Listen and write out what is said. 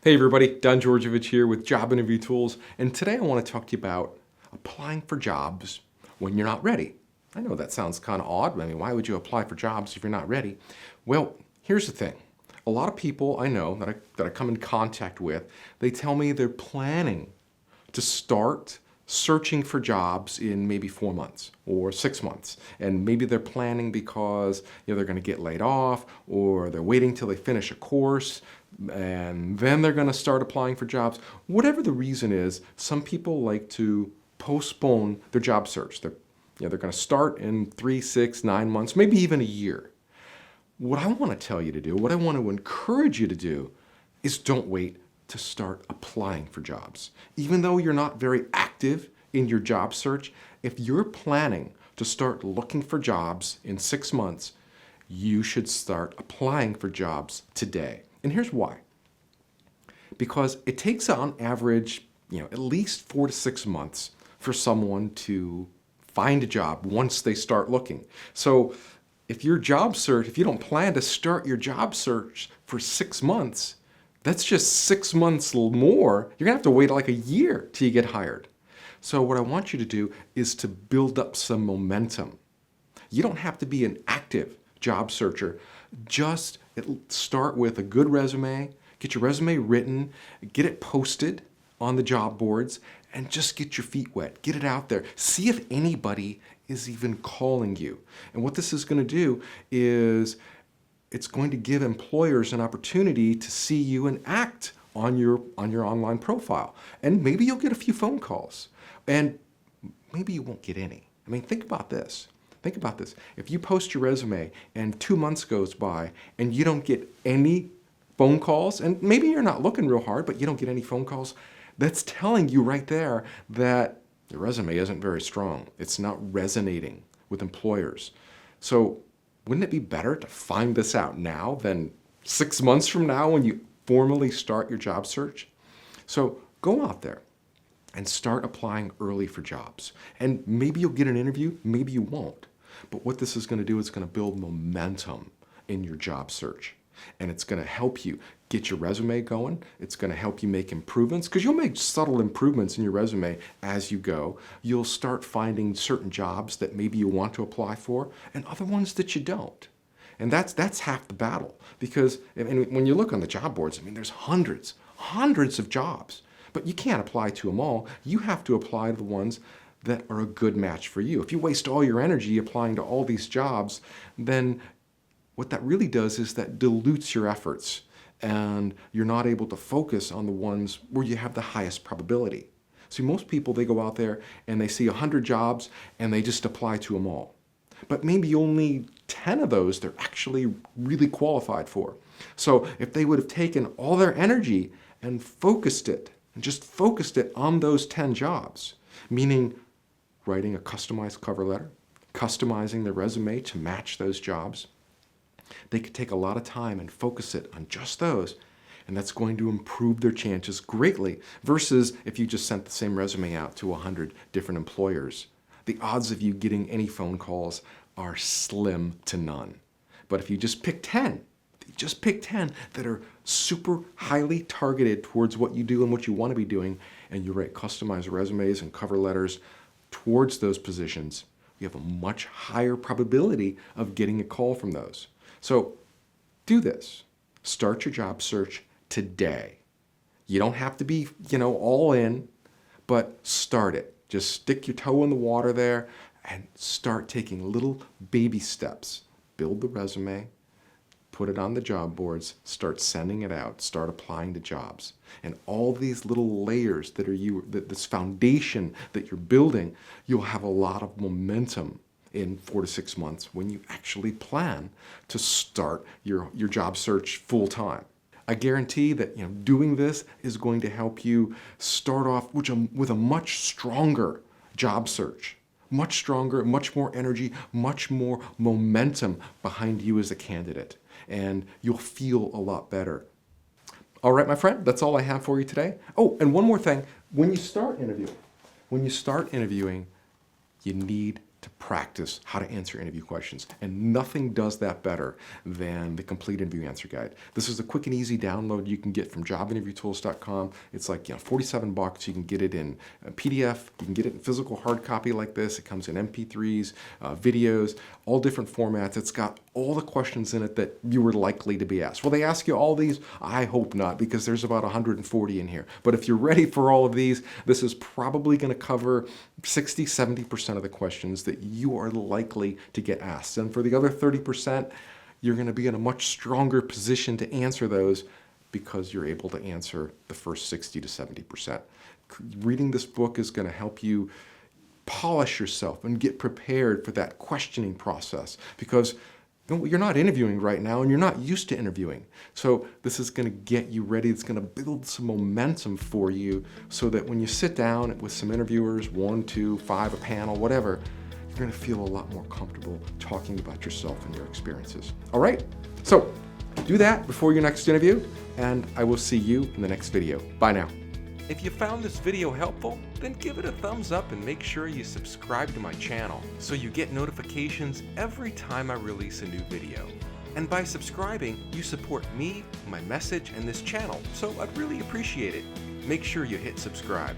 Hey everybody, Don Georgievich here with Job Interview Tools, and today I want to talk to you about applying for jobs when you're not ready. I know that sounds kind of odd. I mean, why would you apply for jobs if you're not ready? Well, here's the thing. A lot of people I know that I come in contact with, they tell me they're planning to start searching for jobs in maybe 4 months or 6 months. And maybe they're planning because they're going to get laid off, or they're waiting till they finish a course and then they're going to start applying for jobs. Whatever the reason is, some people like to postpone their job search. They're going to start in 3, 6, 9 months, maybe even a year. What I want to tell you to do, what I want to encourage you to do, is don't wait to start applying for jobs. Even though you're not very active in your job search, if you're planning to start looking for jobs in 6 months, you should start applying for jobs today. And here's why. Because it takes on average, at least 4 to 6 months for someone to find a job once they start looking. So if you don't plan to start your job search for 6 months, that's just 6 months more. You're gonna have to wait like a year till you get hired. So what I want you to do is to build up some momentum. You don't have to be an active job searcher. Just start with a good resume, get your resume written, get it posted on the job boards, and just get your feet wet. Get it out there. See if anybody is even calling you. And what this is going to do is it's going to give employers an opportunity to see you and act on your online profile. And maybe you'll get a few phone calls, and maybe you won't get any. I mean, think about this. Think about this. If you post your resume and 2 months goes by and you don't get any phone calls, and maybe you're not looking real hard, but you don't get any phone calls, that's telling you right there that your resume isn't very strong. It's not resonating with employers. So wouldn't it be better to find this out now than 6 months from now when you formally start your job search? So go out there and start applying early for jobs. And maybe you'll get an interview, maybe you won't. But what this is going to do is it's going to build momentum in your job search. And it's going to help you get your resume going. It's going to help you make improvements, because you'll make subtle improvements in your resume as you go. You'll start finding certain jobs that maybe you want to apply for and other ones that you don't. And that's half the battle, because when you look on the job boards, I mean, there's hundreds of jobs, but you can't apply to them all. You have to apply to the ones that are a good match for you. If you waste all your energy applying to all these jobs, then what that really does is that dilutes your efforts, and you're not able to focus on the ones where you have the highest probability. See, most people, they go out there and they see 100 jobs and they just apply to them all. But maybe only 10 of those they're actually really qualified for. So if they would have taken all their energy and just focused it on those 10 jobs, meaning writing a customized cover letter, customizing their resume to match those jobs, they could take a lot of time and focus it on just those, and that's going to improve their chances greatly, versus if you just sent the same resume out to 100 different employers. The odds of you getting any phone calls are slim to none. But if you just pick 10, that are super highly targeted towards what you do and what you want to be doing, and you write customized resumes and cover letters towards those positions, you have a much higher probability of getting a call from those. So do this. Start your job search today. You don't have to be, all in, but start it. Just stick your toe in the water there and start taking little baby steps. Build the resume, put it on the job boards, start sending it out, start applying to jobs. And all these little layers this foundation that you're building, you'll have a lot of momentum in 4 to 6 months when you actually plan to start your job search full time. I guarantee that doing this is going to help you start off with a much stronger job search. Much stronger, much more energy, much more momentum behind you as a candidate. And you'll feel a lot better. All right, my friend, that's all I have for you today. Oh, and one more thing. When you start interviewing, you need to practice how to answer interview questions. And nothing does that better than the complete interview answer guide. This is a quick and easy download you can get from jobinterviewtools.com. It's like, $47. You can get it in PDF. You can get it in physical hard copy like this. It comes in MP3s, videos, all different formats. It's got all the questions in it that you were likely to be asked. Will they ask you all these? I hope not, because there's about 140 in here. But if you're ready for all of these, this is probably going to cover 60, 70% of the questions that you are likely to get asked. And for the other 30%, you're going to be in a much stronger position to answer those because you're able to answer the first 60 to 70%. Reading this book is going to help you polish yourself and get prepared for that questioning process, because you're not interviewing right now and you're not used to interviewing. So this is going to get you ready. It's going to build some momentum for you so that when you sit down with some interviewers, 1, 2, 5, a panel, whatever, you're going to feel a lot more comfortable talking about yourself and your experiences. All right? So do that before your next interview, and I will see you in the next video. Bye now. If you found this video helpful, then give it a thumbs up and make sure you subscribe to my channel so you get notifications every time I release a new video. And by subscribing, you support me, my message, and this channel, so I'd really appreciate it. Make sure you hit subscribe.